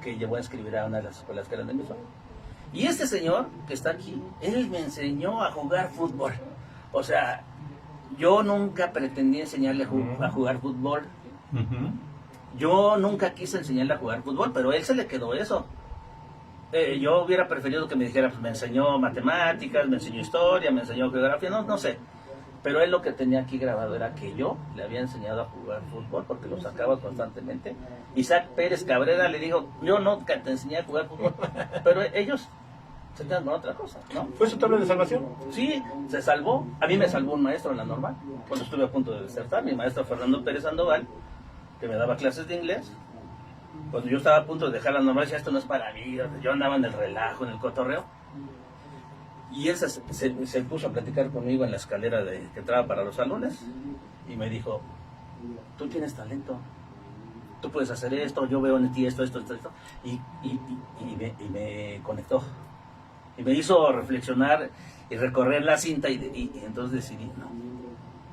que llevó a escribir a una de las escuelas que eran de mi zona. Y este señor que está aquí, él me enseñó a jugar fútbol. O sea, yo nunca pretendí enseñarle a jugar fútbol. Yo nunca quise enseñarle a jugar fútbol, pero a él se le quedó eso. Yo hubiera preferido que me dijera, pues me enseñó matemáticas, me enseñó historia, me enseñó geografía, no sé. Pero él lo que tenía aquí grabado era que yo le había enseñado a jugar fútbol porque lo sacaba constantemente. Isaac Pérez Cabrera le dijo, yo no te enseñé a jugar fútbol, pero ellos se quedan con otra cosa, ¿no? ¿Fue su tabla de salvación? Sí, se salvó. A mí me salvó un maestro en la normal, cuando estuve a punto de desertar, mi maestro Fernando Pérez Sandoval, que me daba clases de inglés. Cuando yo estaba a punto de dejar la normal, decía, esto no es para mí, yo andaba en el relajo, en el cotorreo. Y él se puso a platicar conmigo en la escalera que entraba para los salones y me dijo, tú tienes talento, tú puedes hacer esto, yo veo en ti esto. Y me conectó. Y me hizo reflexionar y recorrer la cinta y entonces decidí, no,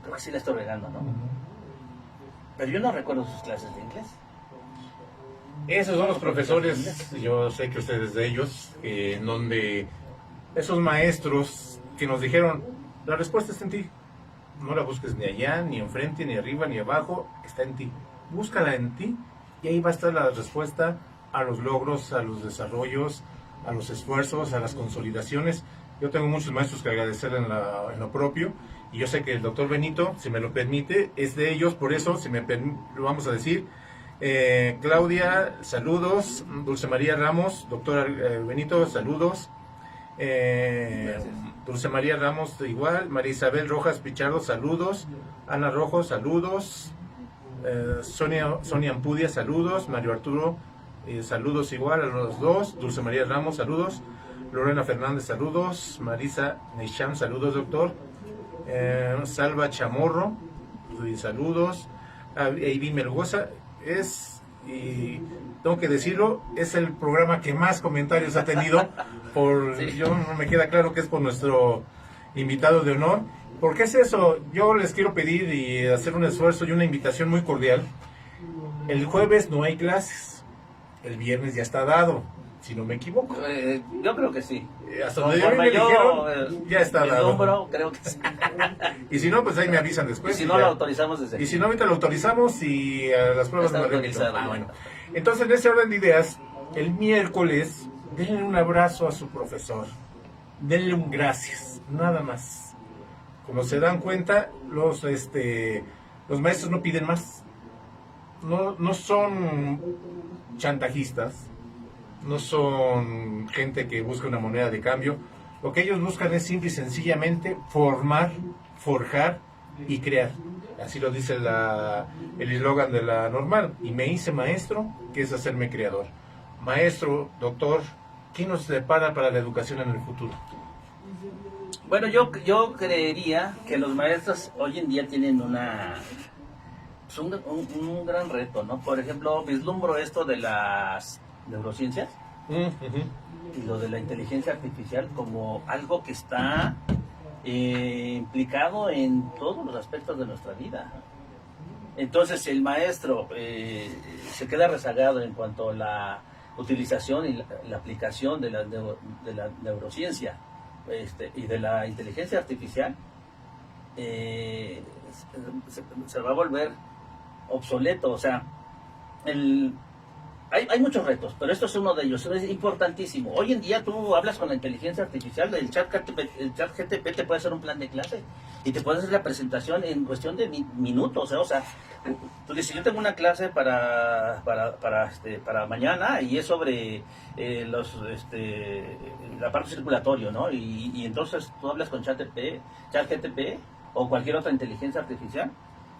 creo que sí la estoy regando, ¿no? Pero yo no recuerdo sus clases de inglés. Esos son los profesores, yo sé que ustedes de ellos, en donde esos maestros que nos dijeron, la respuesta está en ti, no la busques ni allá, ni enfrente, ni arriba, ni abajo, está en ti, búscala en ti y ahí va a estar la respuesta a los logros, a los desarrollos, a los esfuerzos, a las consolidaciones. Yo tengo muchos maestros que agradecer en lo propio y yo sé que el doctor Benito, si me lo permite, es de ellos, por eso, si lo vamos a decir. Claudia, saludos. Dulce María Ramos, doctora Benito, saludos. Dulce María Ramos igual. María Isabel Rojas Pichardo, saludos. Ana Rojo, saludos. Sonia Ampudia, saludos. Mario Arturo, saludos igual a los dos. Dulce María Ramos, saludos. Lorena Fernández, saludos. Marisa Necham, saludos, doctor. Salva Chamorro, saludos. Eivi Melgoza, y tengo que decirlo, es el programa que más comentarios ha tenido. Sí. Yo no me queda claro que es por nuestro invitado de honor. ¿Por qué es eso? Yo les quiero pedir y hacer un esfuerzo y una invitación muy cordial. El jueves no hay clases, el viernes ya está dado, si no me equivoco. Yo creo que sí. Hasta donde me dijeron, ya está dado. Hombro, creo que sí. Y si no, pues ahí me avisan después. Y si no, lo autorizamos desde aquí. Y si no, ahorita lo autorizamos y a las pruebas Está me remito. autorizado. Bueno. Entonces, en ese orden de ideas, el miércoles, denle un abrazo a su profesor. Denle un gracias, nada más. Como se dan cuenta, los maestros no piden más. No son chantajistas. No son gente que busca una moneda de cambio. Lo que ellos buscan es simple y sencillamente formar, forjar y crear. Así lo dice el eslogan de la normal. Y me hice maestro, que es hacerme creador. Maestro, doctor, ¿qué nos depara para la educación en el futuro? Bueno, yo creería que los maestros hoy en día tienen un gran reto, ¿no? Por ejemplo, vislumbro esto de las neurociencias y lo de la inteligencia artificial como algo que está implicado en todos los aspectos de nuestra vida. Entonces, si el maestro se queda rezagado en cuanto a la utilización y la aplicación de la neurociencia y de la inteligencia artificial, se va a volver obsoleto. O sea, hay muchos retos, pero esto es uno de ellos, es importantísimo. Hoy en día tú hablas con la inteligencia artificial, el chat GTP te puede hacer un plan de clase y te puede hacer la presentación en cuestión de minutos. O sea, tú dices, yo tengo una clase para mañana y es sobre la parte circulatorio, ¿no? Y entonces tú hablas con chat GTP o cualquier otra inteligencia artificial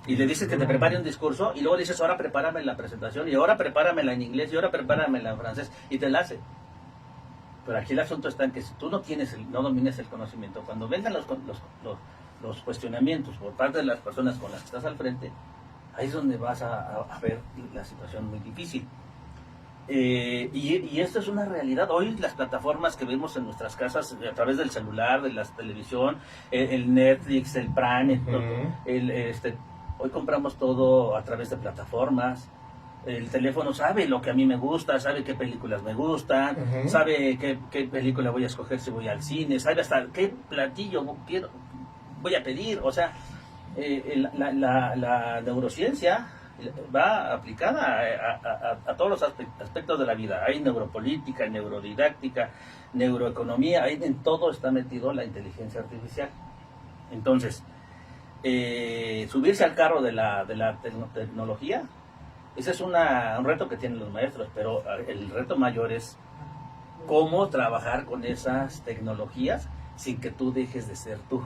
y le dices que te prepare un discurso y luego dices, ahora prepárame la presentación y ahora prepáramela en inglés y ahora prepáramela en francés y te la hace. Pero aquí el asunto está en que si tú no domines el conocimiento, cuando vengan los cuestionamientos por parte de las personas con las que estás al frente, ahí es donde vas a ver la situación muy difícil. Y esto es una realidad. Hoy las plataformas que vemos en nuestras casas a través del celular, de la televisión, el Netflix, el Prime, hoy compramos todo a través de plataformas. El teléfono sabe lo que a mí me gusta, sabe qué películas me gustan, sabe qué película voy a escoger si voy al cine, sabe hasta qué platillo voy a pedir. O sea, la neurociencia va aplicada a todos los aspectos de la vida. Hay neuropolítica, neurodidáctica, neuroeconomía, ahí en todo está metido la inteligencia artificial. Entonces, subirse al carro de la tecnología, ese es un reto que tienen los maestros, pero el reto mayor es cómo trabajar con esas tecnologías sin que tú dejes de ser tú.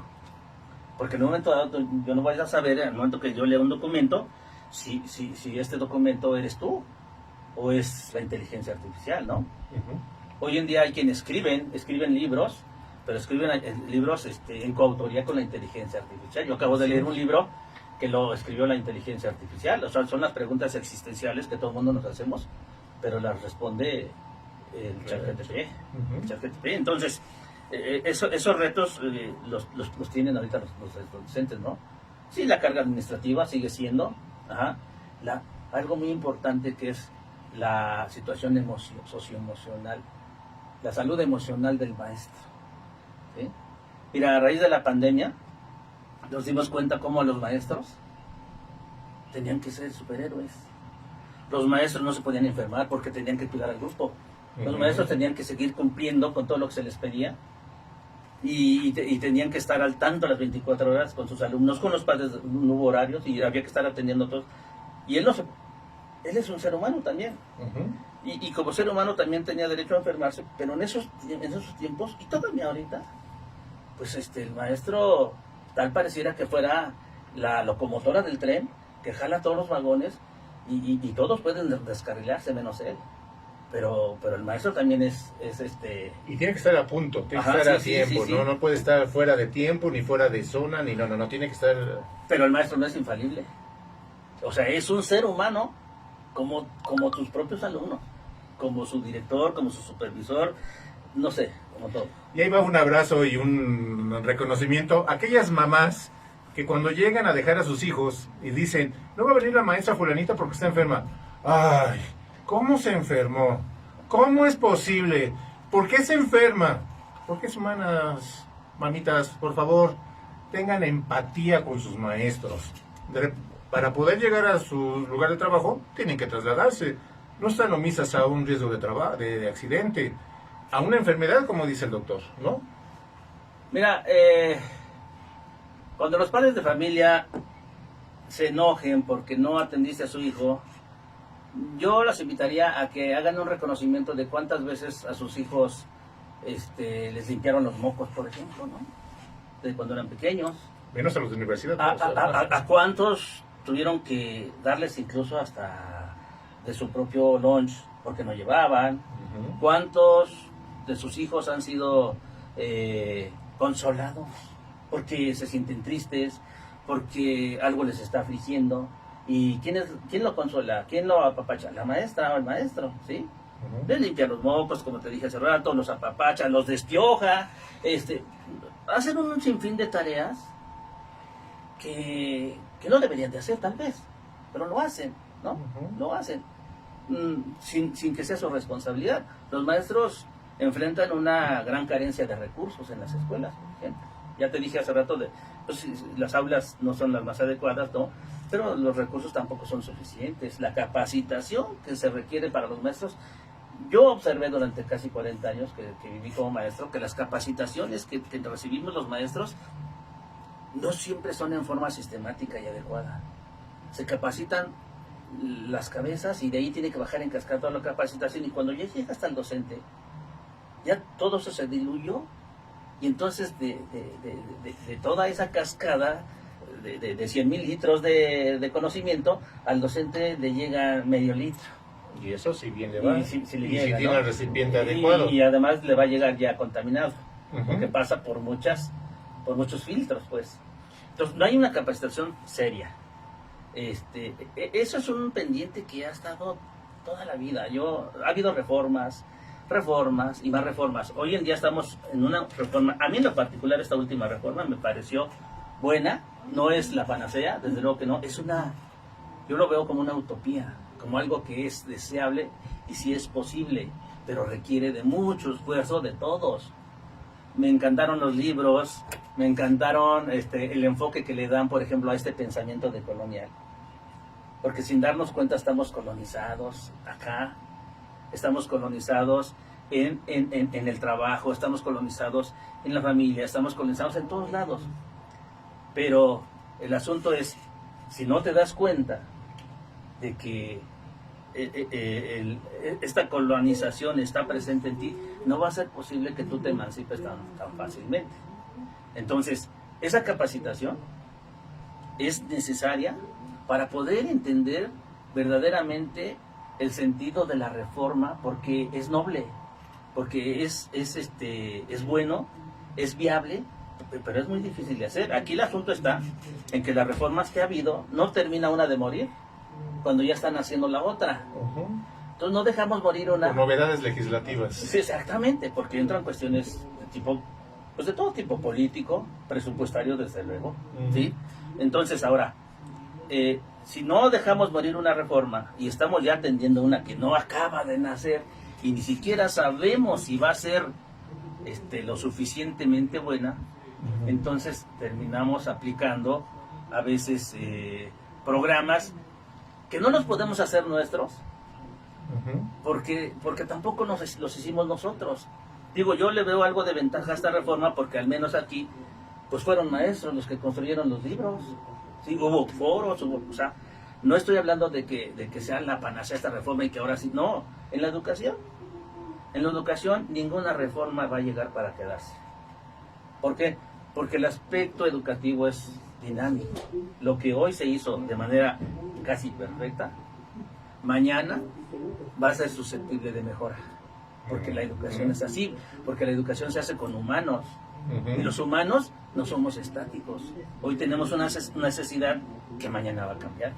Porque en un momento dado yo no voy a saber, en el momento que yo lea un documento, si este documento eres tú o es la inteligencia artificial, ¿no? Hoy en día hay quienes escriben libros, pero escriben libros en coautoría con la inteligencia artificial. Yo acabo de leer un libro que lo escribió la inteligencia artificial. O sea, son las preguntas existenciales que todo el mundo nos hacemos, pero las responde el ChatGPT. Entonces, esos retos los tienen ahorita los docentes, ¿no? Sí, la carga administrativa sigue siendo algo muy importante, que es la situación socioemocional, la salud emocional del maestro. ¿Sí? Mira, a raíz de la pandemia nos dimos cuenta cómo los maestros tenían que ser superhéroes. Los maestros no se podían enfermar porque tenían que cuidar al grupo. Los maestros tenían que seguir cumpliendo con todo lo que se les pedía y tenían que estar al tanto las 24 horas con sus alumnos, con los padres. No hubo horarios y había que estar atendiendo a todos. Y él es un ser humano también. Y como ser humano también tenía derecho a enfermarse, pero en esos tiempos, y todavía ahorita, pues el maestro tal pareciera que fuera la locomotora del tren que jala todos los vagones y todos pueden descarrilarse menos él. Pero el maestro también es Y tiene que estar a punto, tiene que estar a tiempo, sí. No puede estar fuera de tiempo, ni fuera de zona, ni no, tiene que estar... Pero el maestro no es infalible. O sea, es un ser humano como tus propios alumnos, como su director, como su supervisor, no sé, como todo. Y ahí va un abrazo y un reconocimiento a aquellas mamás que cuando llegan a dejar a sus hijos y dicen, no va a venir la maestra fulanita porque está enferma. Ay, ¿cómo se enfermó? ¿Cómo es posible? ¿Por qué se enferma? Porque es humanas, mamitas, por favor, tengan empatía con sus maestros. Para poder llegar a su lugar de trabajo, tienen que trasladarse. No están omisas a un riesgo de accidente, a una enfermedad, como dice el doctor, ¿no? Mira, cuando los padres de familia se enojen porque no atendiste a su hijo, yo los invitaría a que hagan un reconocimiento de cuántas veces a sus hijos les limpiaron los mocos, por ejemplo, ¿no? De cuando eran pequeños. Menos a los de universidad. ¿A cuántos tuvieron que darles incluso hasta de su propio lunch porque no llevaban? ¿Cuántos de sus hijos han sido consolados porque se sienten tristes, porque algo les está afligiendo? ¿Y quién lo consuela? ¿Quién lo apapacha? ¿La maestra o el maestro? ¿Sí? Les limpia los mocos, como te dije hace rato, los apapacha, los despioja, hacen un sinfín de tareas que no deberían de hacer tal vez, pero lo hacen, ¿no? Lo hacen sin que sea su responsabilidad. Los maestros enfrentan una gran carencia de recursos en las escuelas, por ejemplo. Ya te dije hace rato, pues, las aulas no son las más adecuadas, ¿no? Pero los recursos tampoco son suficientes. La capacitación que se requiere para los maestros, yo observé durante casi 40 años que viví como maestro, que las capacitaciones que recibimos los maestros no siempre son en forma sistemática y adecuada. Se capacitan las cabezas y de ahí tiene que bajar en cascada toda la capacitación, y cuando ya llega hasta el docente, ya todo eso se diluyó, y entonces de toda esa cascada de 100,000 litros de conocimiento, al docente le llega medio litro. Y eso si bien le va. Y si le y llega, si tiene ¿no? el recipiente adecuado. Y además le va a llegar ya contaminado, Ujú. porque pasa por muchos filtros, pues. Entonces no hay una capacitación seria. Eso es un pendiente que ha estado toda la vida. Ha habido reformas y más reformas. Hoy en día estamos en una reforma. A mí en lo particular esta última reforma me pareció buena. No es la panacea, desde luego que no. Yo lo veo como una utopía, como algo que es deseable y sí es posible, pero requiere de mucho esfuerzo de todos. Me encantaron los libros, me encantaron el enfoque que le dan, por ejemplo, a este pensamiento decolonial. Porque sin darnos cuenta estamos colonizados acá, estamos colonizados en el trabajo, estamos colonizados en la familia, estamos colonizados en todos lados. Pero el asunto es, si no te das cuenta de que esta colonización está presente en ti, no va a ser posible que tú te emancipes tan fácilmente. Entonces, esa capacitación es necesaria para poder entender verdaderamente el sentido de la reforma, porque es noble, porque es bueno, es viable, pero es muy difícil de hacer. Aquí el asunto está en que las reformas que ha habido, no termina una de morir cuando ya están haciendo la otra. Ujú. Entonces no dejamos morir una. Por novedades legislativas. Sí, exactamente, porque entran cuestiones de tipo, pues de todo tipo, político, presupuestario, desde luego. Ujú. ¿Sí? Entonces ahora, si no dejamos morir una reforma y estamos ya atendiendo una que no acaba de nacer y ni siquiera sabemos si va a ser lo suficientemente buena, Ujú. entonces terminamos aplicando a veces programas que no los podemos hacer nuestros, Ujú. porque tampoco los hicimos nosotros. Digo, yo le veo algo de ventaja a esta reforma porque al menos aquí pues fueron maestros los que construyeron los libros. Sí, hubo foros, o sea, no estoy hablando de que sea la panacea esta reforma y que ahora sí, no, en la educación ninguna reforma va a llegar para quedarse. ¿Por qué? Porque el aspecto educativo es dinámico. Lo que hoy se hizo de manera casi perfecta, mañana va a ser susceptible de mejora, porque la educación es así, porque la educación se hace con humanos. Ujú. Y los humanos no somos estáticos. Hoy tenemos una necesidad que mañana va a cambiar.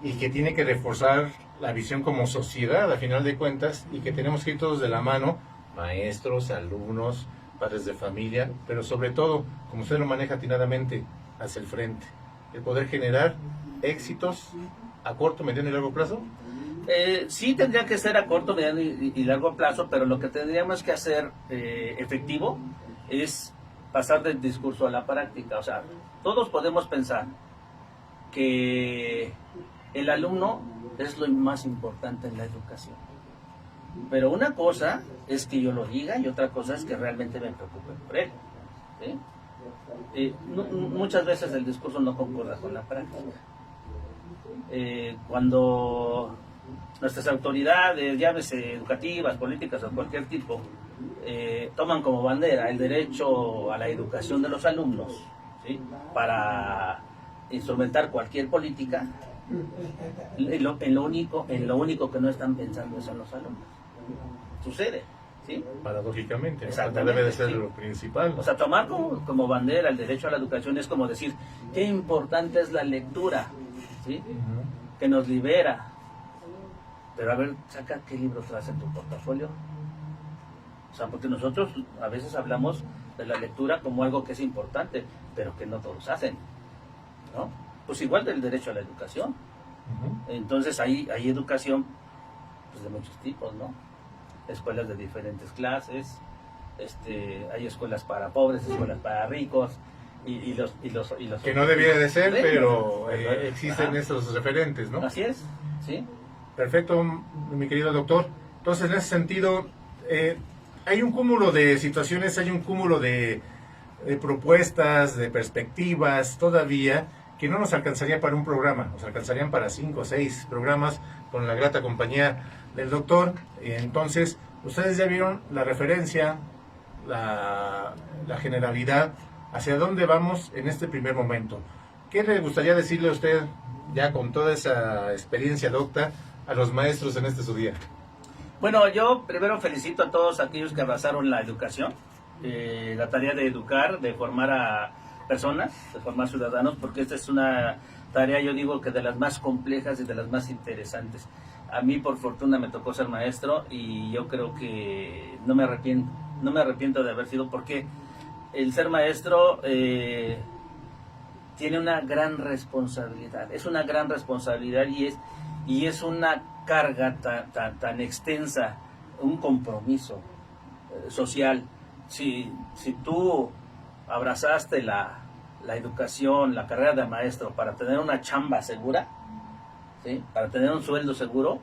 Y que tiene que reforzar la visión como sociedad, a final de cuentas, y que tenemos que ir todos de la mano, maestros, alumnos, padres de familia, pero sobre todo, como usted lo maneja atinadamente, hacia el frente, el poder generar éxitos a corto, mediano y largo plazo. Sí tendría que ser a corto, mediano y largo plazo, pero lo que tendríamos que hacer efectivo es pasar del discurso a la práctica. O sea, todos podemos pensar que el alumno es lo más importante en la educación. Pero una cosa es que yo lo diga y otra cosa es que realmente me preocupe por él. ¿Sí? Muchas veces el discurso no concuerda con la práctica. Cuando nuestras autoridades, llámese educativas, políticas o cualquier tipo, toman como bandera el derecho a la educación de los alumnos, ¿sí?, para instrumentar cualquier política, en lo único que no están pensando es en los alumnos. Sucede, ¿sí? Paradójicamente, ¿no? Exactamente, Debe de ser sí. lo principal. O sea, tomar como bandera el derecho a la educación es como decir, qué importante es la lectura, ¿sí?, Ujú. que nos libera. Pero a ver, saca qué libro traes en tu portafolio. O sea, porque nosotros a veces hablamos de la lectura como algo que es importante, pero que no todos hacen, ¿no? Pues igual del derecho a la educación. Ujú. Entonces hay educación pues, de muchos tipos, ¿no? escuelas de diferentes clases, hay escuelas para pobres, escuelas para ricos, y los que no debiera de ser, pero existen Ajá. esos referentes, ¿no? Así es, ¿sí? Perfecto, mi querido doctor. Entonces, en ese sentido, hay un cúmulo de situaciones, hay un cúmulo de propuestas, de perspectivas todavía que no nos alcanzaría para un programa, nos alcanzarían para 5 o 6 programas con la grata compañía del doctor. Entonces, ustedes ya vieron la referencia, la generalidad, hacia dónde vamos en este primer momento. ¿Qué le gustaría decirle a usted, ya con toda esa experiencia docta, a los maestros en este su día? Bueno, yo primero felicito a todos aquellos que abrazaron la educación, la tarea de educar, de formar a personas, de formar ciudadanos, porque esta es una tarea, yo digo, que de las más complejas y de las más interesantes. A mí, por fortuna, me tocó ser maestro y yo creo que no me arrepiento de haber sido, porque el ser maestro tiene una gran responsabilidad, es una gran responsabilidad y es una carga tan extensa, un compromiso social. Si tú abrazaste la educación, la carrera de maestro para tener una chamba segura, ¿sí? Para tener un sueldo seguro,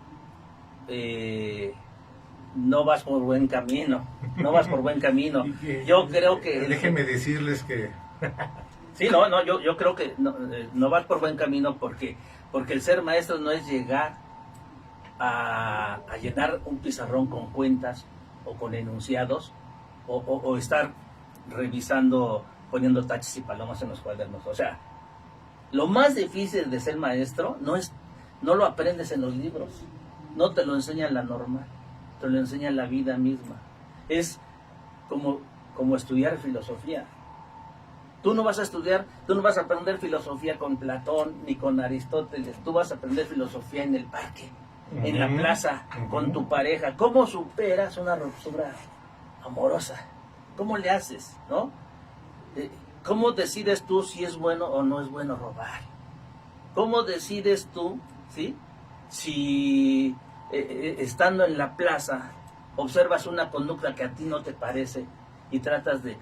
no vas por buen camino, no vas por buen camino. Yo creo que... Déjenme decirles que... Sí, yo creo que no vas por buen camino porque el ser maestro no es llegar a llenar un pizarrón con cuentas o con enunciados o estar revisando, poniendo taches y palomas en los cuadernos. O sea, lo más difícil de ser maestro no lo aprendes en los libros, no te lo enseña la norma, te lo enseña la vida misma. Es como estudiar filosofía. Tú no vas a aprender filosofía con Platón ni con Aristóteles, tú vas a aprender filosofía en el parque, en la plaza, con tu pareja. ¿Cómo superas una ruptura amorosa? ¿Cómo le haces, no? ¿Cómo decides tú si es bueno o no es bueno robar? ¿Cómo decides tú, sí, si estando en la plaza observas una conducta que a ti no te parece y tratas de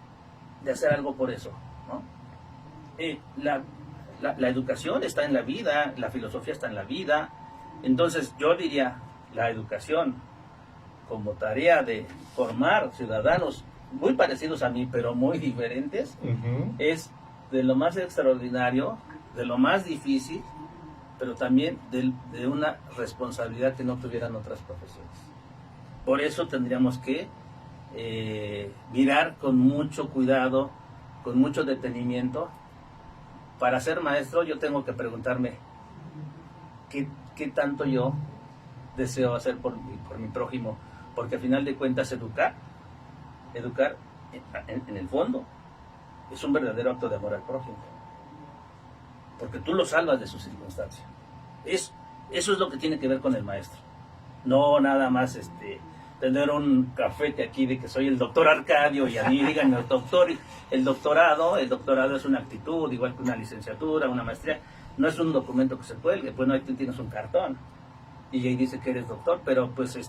hacer algo por eso, ¿no? La educación está en la vida, la filosofía está en la vida. Entonces yo diría, la educación como tarea de formar ciudadanos muy parecidos a mí, pero muy diferentes, es de lo más extraordinario, de lo más difícil, pero también de una responsabilidad que no tuvieran otras profesiones. Por eso tendríamos que mirar con mucho cuidado, con mucho detenimiento. Para ser maestro yo tengo que preguntarme qué tanto yo deseo hacer por mi prójimo, porque al final de cuentas educar en el fondo es un verdadero acto de amor al prójimo, porque tú lo salvas de su circunstancia. Eso es lo que tiene que ver con el maestro, no nada más tener un cafete aquí de que soy el doctor Arcadio y a mí díganme doctor. El doctorado es una actitud, igual que una licenciatura, una maestría. No es un documento que se cuelgue, pues no, ahí tú tienes un cartón y ahí dice que eres doctor, pero pues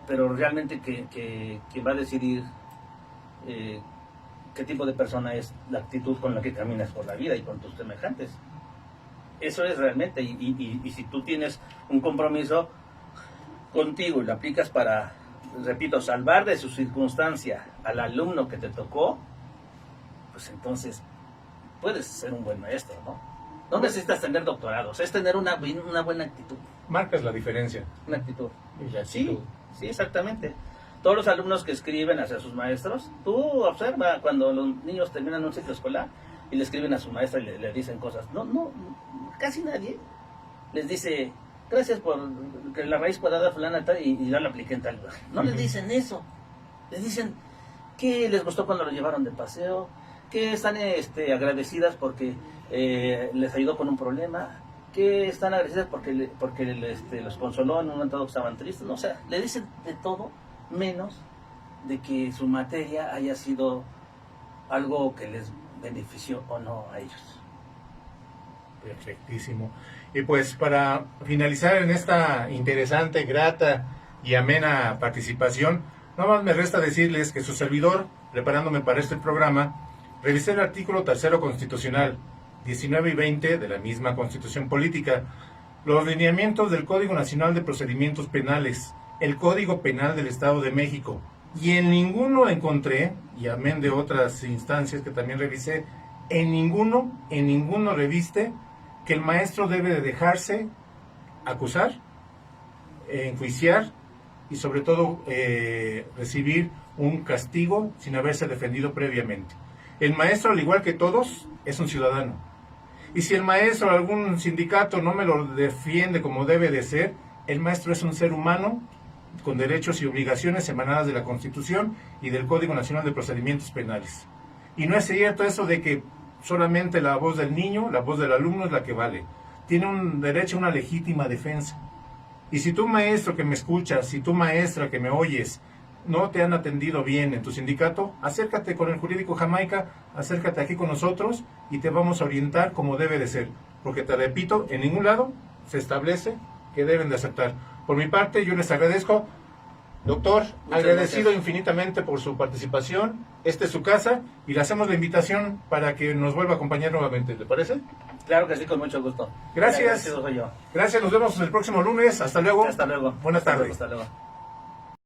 pero realmente que va a decidir qué tipo de persona es la actitud con la que caminas por la vida y con tus semejantes. Eso es realmente, y si tú tienes un compromiso contigo y lo aplicas para, repito, salvar de su circunstancia al alumno que te tocó, pues entonces puedes ser un buen maestro, ¿no? No necesitas tener doctorados, es tener una buena actitud. Marcas la diferencia. Una actitud. Sí, sí, exactamente. Todos los alumnos que escriben hacia sus maestros, tú observa cuando los niños terminan un ciclo escolar y le escriben a su maestra y le dicen cosas. No, casi nadie les dice, gracias por que la raíz cuadrada fulana tal, y yo la apliqué en tal lugar. No les dicen eso. Les dicen que les gustó cuando lo llevaron de paseo, que están agradecidas porque les ayudó con un problema, que están agradecidas porque los consoló en un momento que estaban tristes. No, o sea, le dicen de todo menos de que su materia haya sido algo que les benefició o no a ellos. Perfectísimo. Y pues para finalizar en esta interesante, grata y amena participación, nada más me resta decirles que su servidor, preparándome para este programa, revisé el artículo 3º constitucional, 19 y 20 de la misma Constitución Política, los lineamientos del Código Nacional de Procedimientos Penales, el Código Penal del Estado de México, y en ninguno encontré, y amén de otras instancias que también revisé, en ninguno reviste que el maestro debe de dejarse acusar, enjuiciar y sobre todo recibir un castigo sin haberse defendido previamente. El maestro, al igual que todos, es un ciudadano. Y si el maestro, algún sindicato no me lo defiende como debe de ser, el maestro es un ser humano con derechos y obligaciones emanadas de la Constitución y del Código Nacional de Procedimientos Penales. Y no es cierto eso de que solamente la voz del niño, la voz del alumno es la que vale. Tiene un derecho a una legítima defensa. Y si tú, maestro que me escuchas, si tú, maestra que me oyes, no te han atendido bien en tu sindicato, acércate con el Jurídico Jamaica, acércate aquí con nosotros y te vamos a orientar como debe de ser. Porque te repito, en ningún lado se establece que deben de aceptar. Por mi parte, yo les agradezco. Doctor, agradecido infinitamente por su participación. Esta es su casa y le hacemos la invitación para que nos vuelva a acompañar nuevamente. ¿Le parece? Claro que sí, con mucho gusto. Gracias. Soy yo. Gracias, nos vemos el próximo lunes. Hasta luego. Hasta luego. Buenas tardes. Hasta luego.